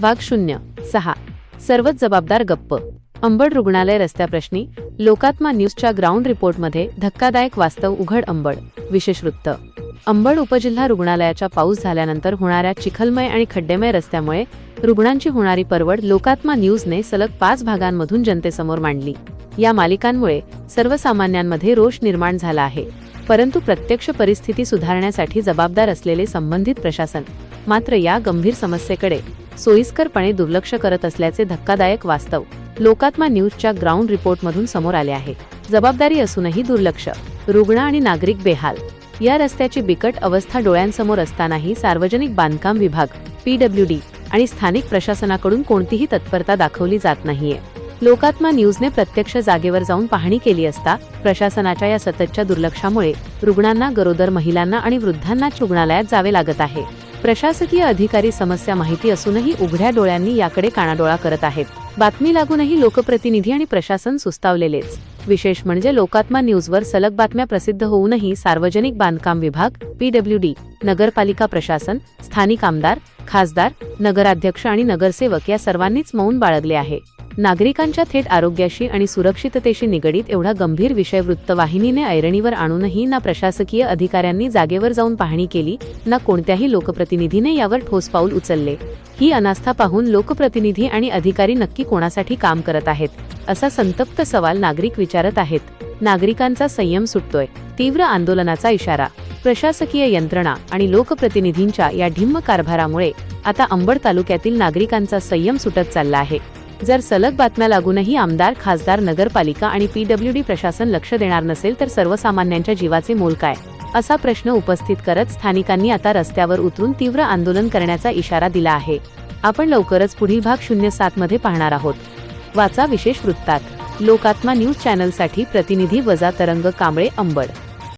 भाग 06. सर्वच जबाबदार गप्प. अंबड रुग्णालय रस्त्याप्रश्नी लोकात्मा न्यूजच्या ग्राउंड रिपोर्टमध्ये धक्कादायक वास्तव उघड. अंबड विशेष वृत्त. अंबड उपजिल्हा रुग्णालयाच्या पाऊस झाल्यानंतर होणाऱ्या चिखलमय आणि खड्डेमय रस्त्यामुळे रुग्णांची होणारी परवड लोकात्मा न्यूजने सलग 5 भागांमधून जनतेसमोर मांडली. या मालिकांमुळे सर्वसामान्यांमध्ये रोष निर्माण झाला आहे, परंतु प्रत्यक्ष परिस्थिती सुधारण्यासाठी जबाबदार असलेले संबंधित प्रशासन मात्र या गंभीर समस्येकडे सोयीस्करपणे दुर्लक्ष करत असल्याचे धक्कादायक वास्तव लोकात्मा न्यूजच्या ग्राउंड रिपोर्टमधून समोर आले आहे. जबाबदारी असूनही दुर्लक्ष, रुग्ण आणि नागरिक बेहाल. या रस्त्याची बिकट अवस्था डोळ्यांसमोर असतानाही सार्वजनिक बांधकाम विभाग PWD आणि स्थानिक प्रशासनाकडून कोणतीही तत्परता दाखवली जात नाहीये. लोकात्मा न्यूजने प्रत्यक्ष जागेवर जाऊन पाहणी केली असता प्रशासनाच्या या सततच्या दुर्लक्षामुळे रुग्णांना, गरोदर महिलांना आणि वृद्धांना रुग्णालयात जावे लागत आहे. प्रशासकीय अधिकारी समस्या माहिती असूनही उघड्या डोळ्यांनी याकडे कानाडोळा करत आहेत. बातमी लागूनही लोकप्रतिनिधी आणि प्रशासन सुस्तावलेलेच. विशेष म्हणजे लोकात्मा न्यूजवर सलग बातम्या प्रसिद्ध होऊनही सार्वजनिक बांधकाम विभाग, PWD, नगरपालिका प्रशासन, स्थानिक आमदार, खासदार, नगराध्यक्ष आणि नगरसेवक या सर्वांनीच मौन बाळगले आहे. नागरिकांच्या थेट आरोग्याशी आणि सुरक्षिततेशी निगडीत एवढा गंभीर विषय वृत्तवाहिनीने ऐरणीवर आणूनही ना प्रशासकीय अधिकाऱ्यांनी जागेवर जाऊन पाहणी केली, ना कोणत्याही लोकप्रतिनिधीने यावर ठोस पाऊल उचलले. ही अनास्था पाहून लोकप्रतिनिधी आणि अधिकारी नक्की कोणासाठी काम करत आहेत, असा संतप्त सवाल नागरिक विचारत आहेत. नागरिकांचा संयम सुटतोय. तीव्र आंदोलनाचा इशारा. प्रशासकीय यंत्रणा आणि लोकप्रतिनिधींच्या या ढिम्म कारभारामुळे आता अंबड तालुक्यातील नागरिकांचा संयम सुटत चालला आहे. जर सलग बातम्या लागूनही आमदार, खासदार, नगरपालिका आणि PWD प्रशासन लक्ष देणार नसेल तर सर्वसामान्यांच्या जीवाचे मोल काय, असा प्रश्न उपस्थित करत स्थानिकांनी आता रस्त्यावर उतरून तीव्र आंदोलन करण्याचा इशारा दिला आहे. आपण लवकरच पुढील भाग 07 मध्ये पाहणार आहोत. वाचा विशेष वृत्तात. लोकात्मा न्यूज चॅनलसाठी प्रतिनिधी वजा तरंग कांबळे, अंबड.